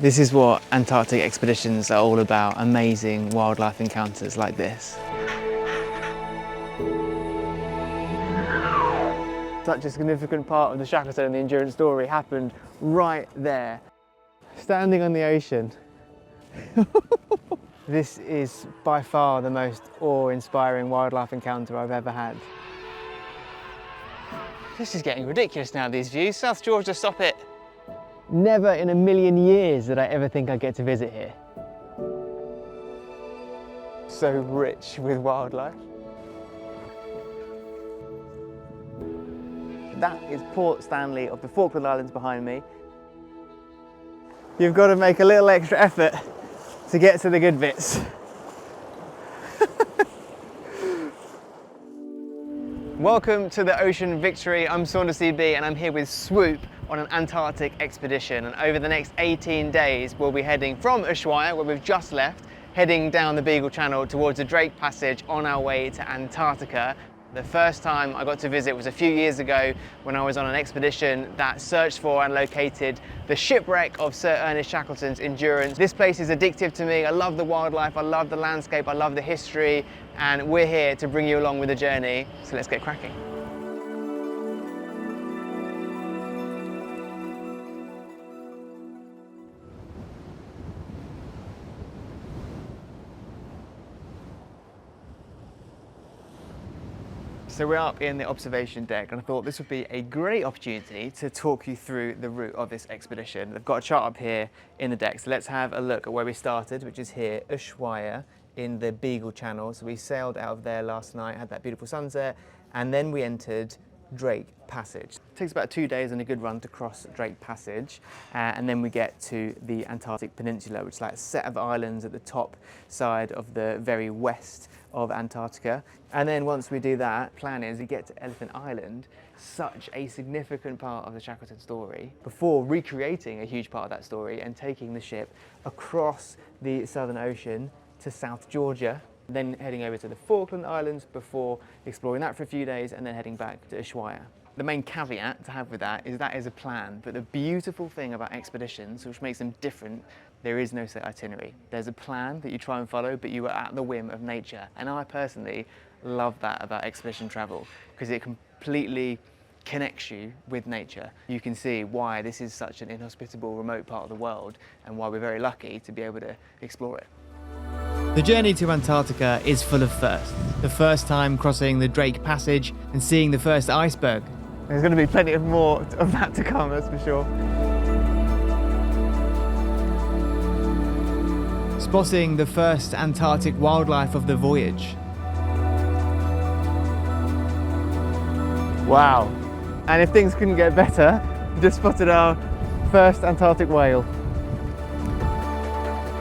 This is what Antarctic expeditions are all about, amazing wildlife encounters like this. Such a significant part of the Shackleton and the Endurance story happened right there, standing on the ocean. This is by far the most awe-inspiring wildlife encounter I've ever had. This is getting ridiculous now, these views. South Georgia, stop it. Never in a million years did I ever think I'd get to visit here. So rich with wildlife. That is Port Stanley of the Falkland Islands behind me. You've got to make a little extra effort to get to the good bits. Welcome to the Ocean Victory. I'm Saunders CB and I'm here with Swoop on an Antarctic expedition. And over the next 18 days, we'll be heading from Ushuaia, where we've just left, heading down the Beagle Channel towards the Drake Passage on our way to Antarctica. The first time I got to visit was a few years ago when I was on an expedition that searched for and located the shipwreck of Sir Ernest Shackleton's Endurance. This place is addictive to me. I love the wildlife, I love the landscape, I love the history, and we're here to bring you along with the journey. So let's get cracking. So we're up in the observation deck and I thought this would be a great opportunity to talk you through the route of this expedition. I've got a chart up here in the deck, so let's have a look at where we started, which is here, Ushuaia in the Beagle Channel. So we sailed out of there last night, had that beautiful sunset, and then we entered Drake Passage. It takes about 2 days and a good run to cross Drake Passage, and then we get to the Antarctic Peninsula, which is like a set of islands at the top side of the very west of Antarctica. And then once we do that, plan is we get to Elephant Island, such a significant part of the Shackleton story, before recreating a huge part of that story and taking the ship across the Southern Ocean to South Georgia, then heading over to the Falkland Islands before exploring that for a few days and then heading back to Ushuaia. The main caveat to have with that is a plan, but the beautiful thing about expeditions, which makes them different, there is no set itinerary. There's a plan that you try and follow, but you are at the whim of nature. And I personally love that about expedition travel, because it completely connects you with nature. You can see why this is such an inhospitable, remote part of the world and why we're very lucky to be able to explore it. The journey to Antarctica is full of firsts. The first time crossing the Drake Passage and seeing the first iceberg. There's going to be plenty of more of that to come, that's for sure. Spotting the first Antarctic wildlife of the voyage. Wow. And if things couldn't get better, we just spotted our first Antarctic whale.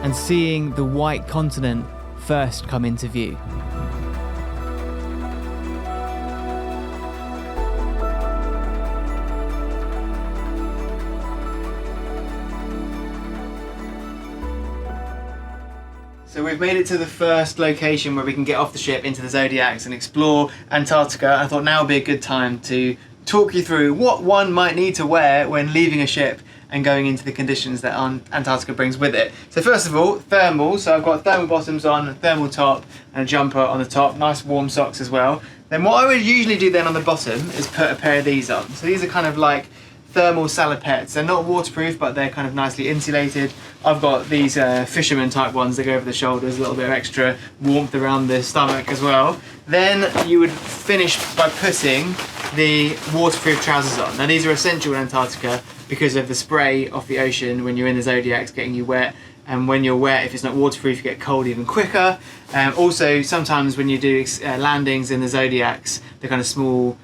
And seeing the white continent first come into view. So we've made it to the first location where we can get off the ship into the Zodiacs and explore Antarctica. I thought now would be a good time to talk you through what one might need to wear when leaving a ship and going into the conditions that Antarctica brings with it. So first of all, thermal. So I've got thermal bottoms on, a thermal top and a jumper on the top, nice warm socks as well. Then what I would usually do then on the bottom is put a pair of these on. So these are kind of like thermal salopettes. They're not waterproof, but they're kind of nicely insulated. I've got these fisherman type ones that go over the shoulders, a little bit of extra warmth around the stomach as well. Then you would finish by putting the waterproof trousers on. Now these are essential in Antarctica because of the spray off the ocean when you're in the Zodiacs getting you wet, and when you're wet, if it's not waterproof, you get cold even quicker. Also, sometimes when you do landings in the Zodiacs, the kind of small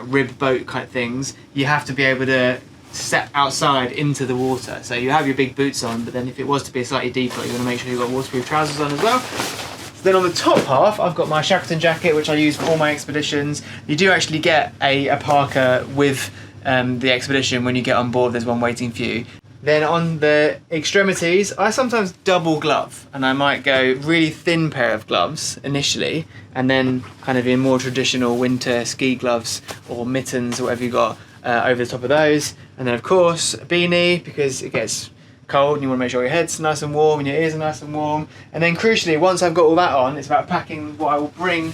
rib boat kind of things, you have to be able to step outside into the water. So you have your big boots on, but then if it was to be slightly deeper, you want to make sure you've got waterproof trousers on as well. So then on the top half, I've got my Shackleton jacket, which I use for all my expeditions. You do actually get a parka with the expedition when you get on board. There's one waiting for you. Then on the extremities, I sometimes double glove, and I might go really thin pair of gloves initially, and then kind of in more traditional winter ski gloves or mittens or whatever you got over the top of those. And then of course a beanie, because it gets cold and you want to make sure your head's nice and warm and your ears are nice and warm. And then crucially, once I've got all that on, it's about packing what I will bring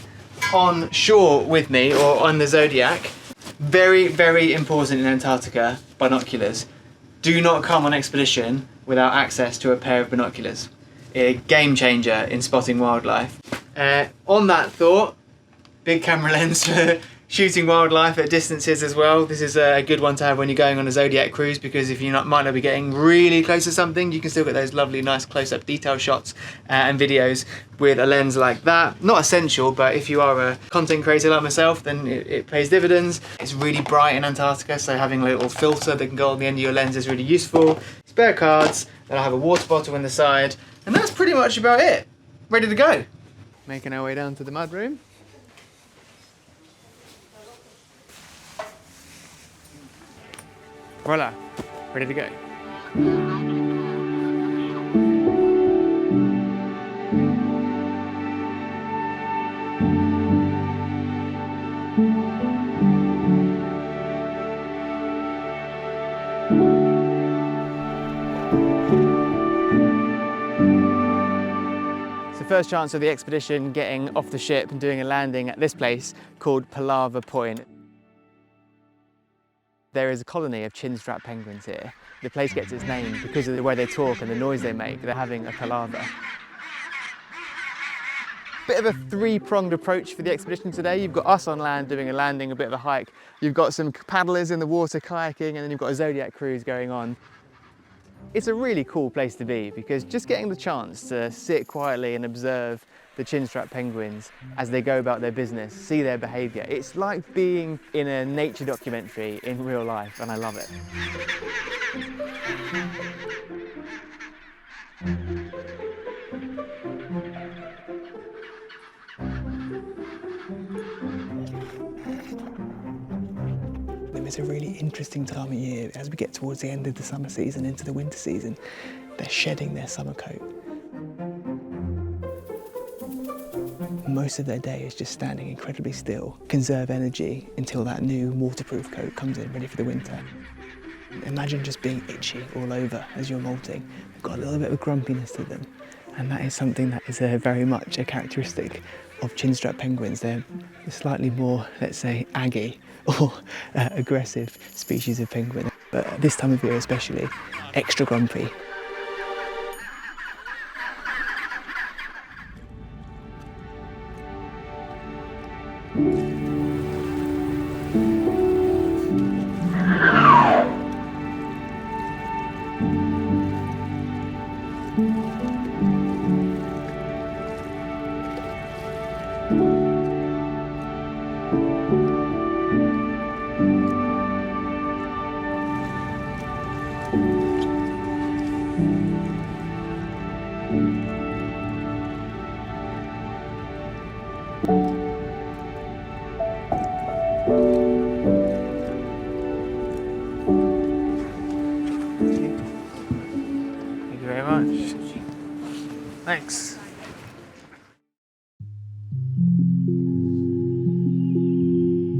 on shore with me or on the Zodiac. Very, very important in Antarctica, binoculars. Do not come on expedition without access to a pair of binoculars. A game changer in spotting wildlife. On that thought, big camera lens for shooting wildlife at distances as well. This is a good one to have when you're going on a Zodiac cruise, because if you might not be getting really close to something, you can still get those lovely nice close-up detail shots and videos with a lens like that. Not essential, but if you are a content creator like myself, then it pays dividends. It's really bright in Antarctica, so having a little filter that can go on the end of your lens is really useful. Spare cards, then I have a water bottle on the side, and that's pretty much about it. Ready to go. Making our way down to the mud room. Voila, ready to go. It's the first chance of the expedition getting off the ship and doing a landing at this place called Palava Point. There is a colony of chinstrap penguins here. The place gets its name because of the way they talk and the noise they make. They're having a palaver. Bit of a three-pronged approach for the expedition today. You've got us on land doing a landing, a bit of a hike. You've got some paddlers in the water kayaking, and then you've got a Zodiac cruise going on. It's a really cool place to be because just getting the chance to sit quietly and observe the chinstrap penguins as they go about their business, see their behaviour. It's like being in a nature documentary in real life, and I love it. It's a really interesting time of year. As we get towards the end of the summer season into the winter season, they're shedding their summer coat. Most of their day is just standing incredibly still, conserve energy until that new waterproof coat comes in ready for the winter. Imagine just being itchy all over as you're molting. They've got a little bit of grumpiness to them, and that is something that is very much a characteristic of chinstrap penguins. They're slightly more, let's say, aggy or aggressive species of penguin, but at this time of year especially, extra grumpy. Thank you very much. Thanks.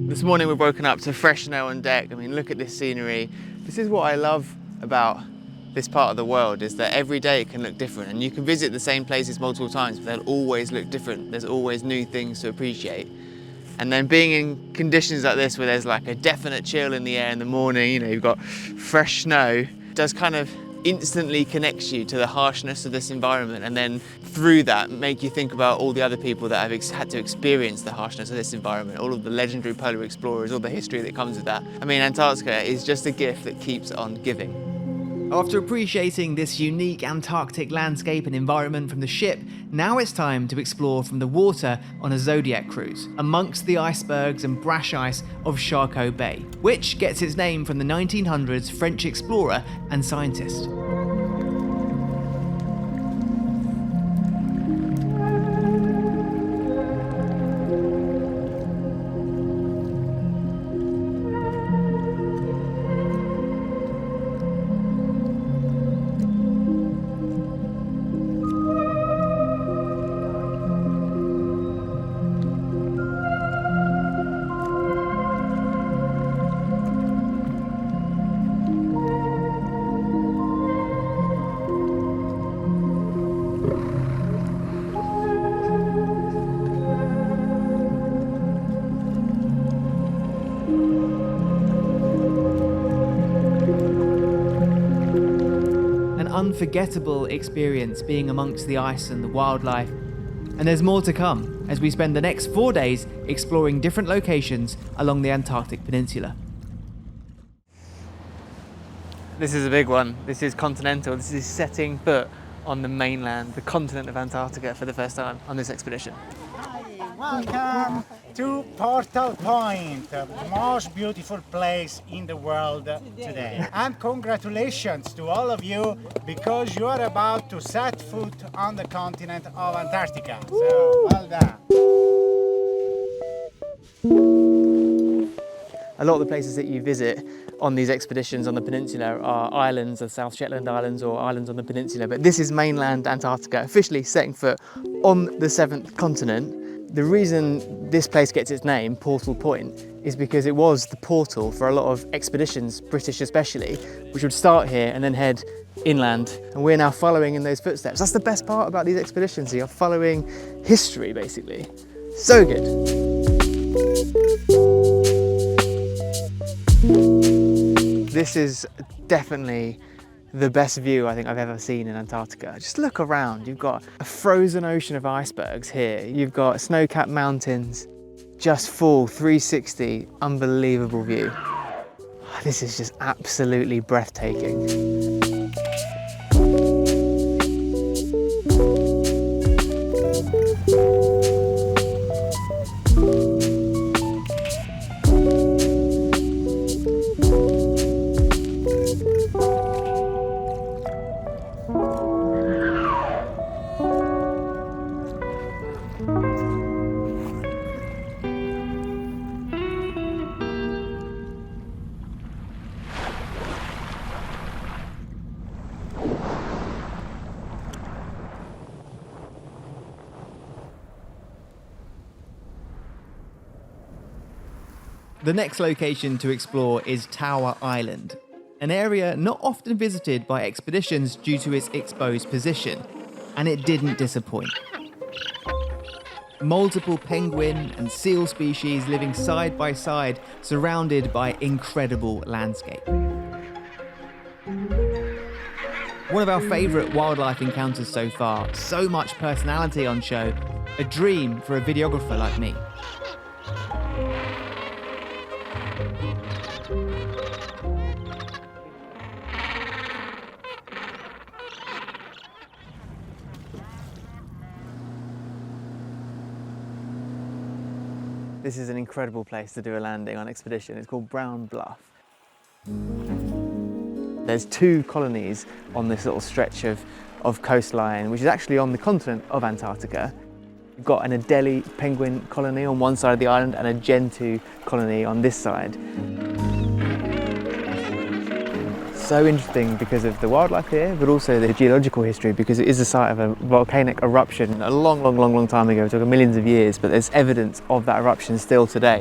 This morning we've woken up to fresh snow on deck. I mean, look at this scenery. This is what I love about this part of the world, is that every day it can look different, and you can visit the same places multiple times, but they'll always look different. There's always new things to appreciate. And then being in conditions like this where there's like a definite chill in the air in the morning, you know, you've got fresh snow, does kind of instantly connects you to the harshness of this environment, and then through that make you think about all the other people that have had to experience the harshness of this environment, all of the legendary polar explorers, all the history that comes with that. I mean, Antarctica is just a gift that keeps on giving. After appreciating this unique Antarctic landscape and environment from the ship, now it's time to explore from the water on a Zodiac cruise, amongst the icebergs and brash ice of Charcot Bay, which gets its name from the 1900s French explorer and scientist. unforgettable experience being amongst the ice and the wildlife. And there's more to come as we spend the next 4 days exploring different locations along the Antarctic Peninsula. This is a big one. This is continental. This is setting foot on the mainland, the continent of Antarctica, for the first time on this expedition. Welcome to Portal Point, the most beautiful place in the world today. And congratulations to all of you, because you are about to set foot on the continent of Antarctica. So, well done. A lot of the places that you visit on these expeditions on the peninsula are islands, the South Shetland Islands or islands on the peninsula, but this is mainland Antarctica, officially setting foot on the 7th continent. The reason this place gets its name, Portal Point, is because it was the portal for a lot of expeditions, British especially, which would start here and then head inland, and we're now following in those footsteps. That's the best part about these expeditions, you're following history basically. So good. This is definitely the best view I think I've ever seen in Antarctica. Just look around, you've got a frozen ocean of icebergs here, you've got snow-capped mountains, just full 360, unbelievable view. This is just absolutely breathtaking. The next location to explore is Tower Island, an area not often visited by expeditions due to its exposed position, and it didn't disappoint. Multiple penguin and seal species living side by side, surrounded by incredible landscape. One of our favourite wildlife encounters so far, so much personality on show, a dream for a videographer like me. This is an incredible place to do a landing on expedition. It's called Brown Bluff. There's 2 colonies on this little stretch of coastline, which is actually on the continent of Antarctica. You've got an Adelie penguin colony on one side of the island and a Gentoo colony on this side. So interesting because of the wildlife here, but also the geological history, because it is the site of a volcanic eruption a long time ago. It took millions of years, but there's evidence of that eruption still today.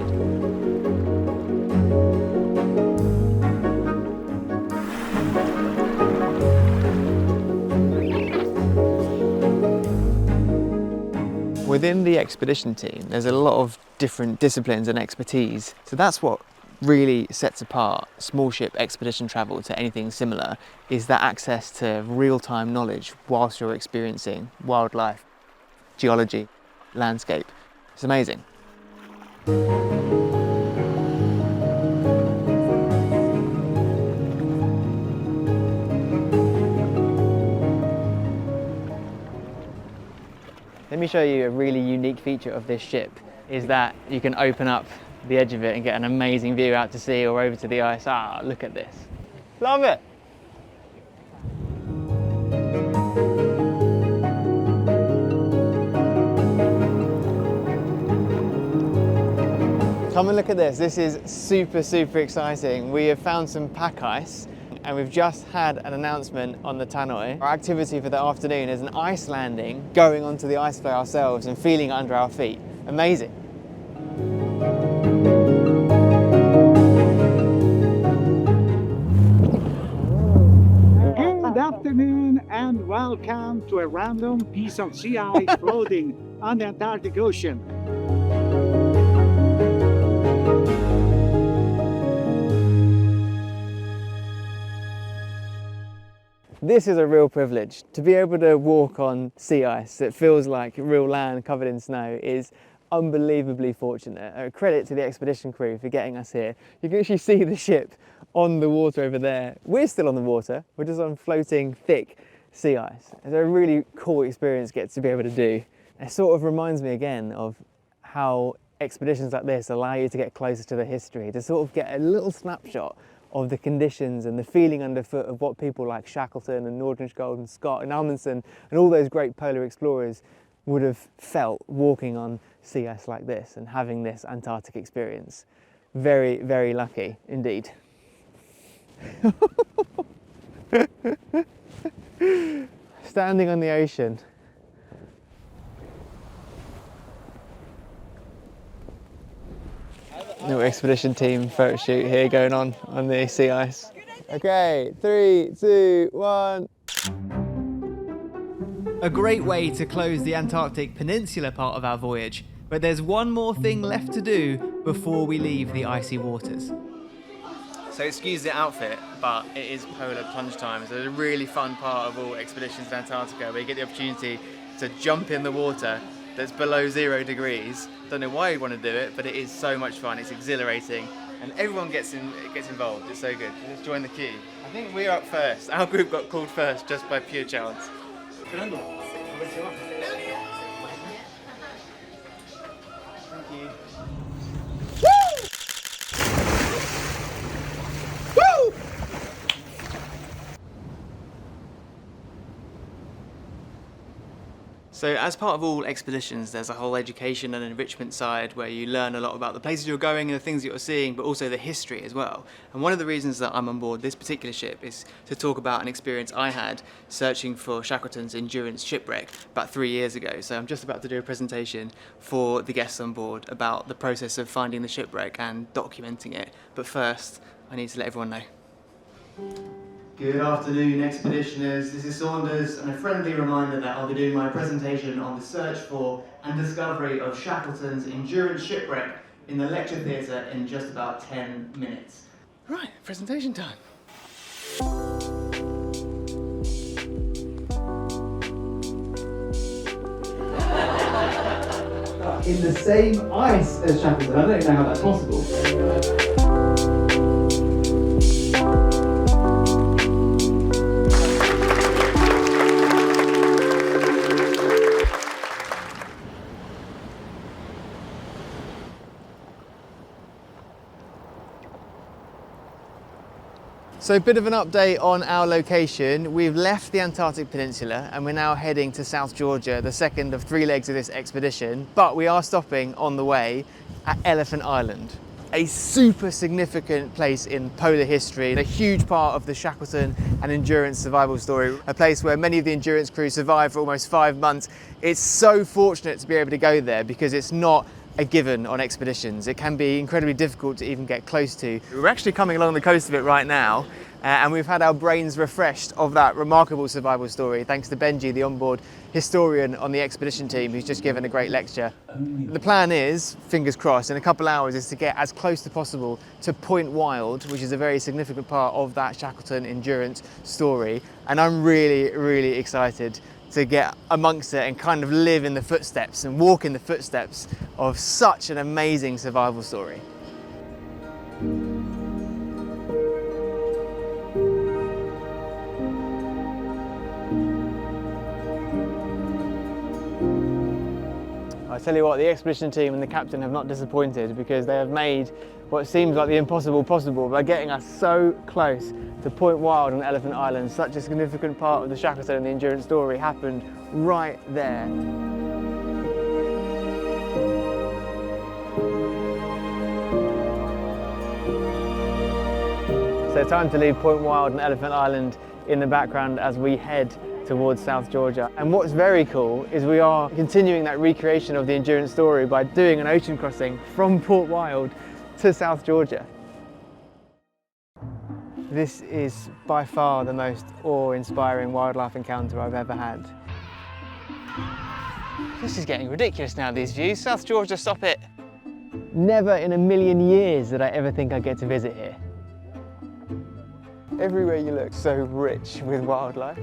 Within the expedition team, there's a lot of different disciplines and expertise. So that's what really sets apart small ship expedition travel to anything similar, is that access to real-time knowledge whilst you're experiencing wildlife, geology, landscape. It's amazing. Let me show you a really unique feature of this ship, is that you can open up the edge of it and get an amazing view out to sea or over to the ice. Ah, look at this. Love it! Come and look at this. This is super exciting. We have found some pack ice and we've just had an announcement on the tannoy. Our activity for the afternoon is an ice landing, going onto the ice floe ourselves and feeling it under our feet. Amazing. Good afternoon and welcome to a random piece of sea ice floating on the Antarctic Ocean. This is a real privilege. To be able to walk on sea ice that feels like real land covered in snow is unbelievably fortunate. A credit to the expedition crew for getting us here. You can actually see the ship on the water over there. We're still on the water, we're just on floating thick sea ice. It's a really cool experience to be able to do. It sort of reminds me again of how expeditions like this allow you to get closer to the history, to sort of get a little snapshot of the conditions and the feeling underfoot of what people like Shackleton and Nordenskjöld and Scott and Amundsen and all those great polar explorers would have felt walking on sea ice like this and having this Antarctic experience. Very, very lucky indeed. Standing on the ocean. Little expedition team photo shoot here going on the sea ice. Okay, 3, 2, 1. A great way to close the Antarctic Peninsula part of our voyage, but there's one more thing left to do before we leave the icy waters. So excuse the outfit, but it is polar plunge time. So it's a really fun part of all expeditions in Antarctica where you get the opportunity to jump in the water that's below 0 degrees. Don't know why you want to do it, but it is so much fun. It's exhilarating, and everyone gets involved. It's so good. Let's join the queue. I think we're up first. Our group got called first just by pure chance. Thank you. So as part of all expeditions, there's a whole education and enrichment side where you learn a lot about the places you're going and the things that you're seeing, but also the history as well. And one of the reasons that I'm on board this particular ship is to talk about an experience I had searching for Shackleton's Endurance shipwreck about 3 years ago. So I'm just about to do a presentation for the guests on board about the process of finding the shipwreck and documenting it. But first, I need to let everyone know. Good afternoon, expeditioners. This is Saunders, and a friendly reminder that I'll be doing my presentation on the search for and discovery of Shackleton's Endurance shipwreck in the lecture theatre in just about 10 minutes. Right, presentation time. In the same ice as Shackleton, I don't even know how that's possible. So a bit of an update on our location. We've left the Antarctic Peninsula and we're now heading to South Georgia, the second of 3 legs of this expedition, but we are stopping on the way at Elephant Island, a super significant place in polar history, and a huge part of the Shackleton and Endurance survival story, a place where many of the Endurance crew survived for almost 5 months. It's so fortunate to be able to go there because it's not a given on expeditions. It can be incredibly difficult to even get close to. We're actually coming along the coast of it right now, and we've had our brains refreshed of that remarkable survival story thanks to Benji, the onboard historian on the expedition team, who's just given a great lecture. The plan is, fingers crossed, in a couple hours is to get as close as possible to Point Wild, which is a very significant part of that Shackleton Endurance story, and I'm really, really excited to get amongst it and kind of live in the footsteps and walk in the footsteps of such an amazing survival story. I tell you what, the expedition team and the captain have not disappointed because they have made what seems like the impossible possible by getting us so close to Point Wild on Elephant Island. Such a significant part of the Shackleton and the Endurance story happened right there. So time to leave Point Wild and Elephant Island in the background as we head towards South Georgia. And what's very cool is we are continuing that recreation of the Endurance story by doing an ocean crossing from Port Wild to South Georgia. This is by far the most awe-inspiring wildlife encounter I've ever had. This is getting ridiculous now, these views. South Georgia, stop it. Never in a million years did I ever think I'd get to visit here. Everywhere you look, so rich with wildlife.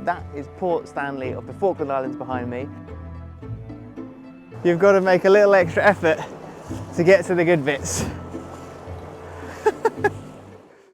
That is Port Stanley of the Falkland Islands behind me. You've got to make a little extra effort to get to the good bits.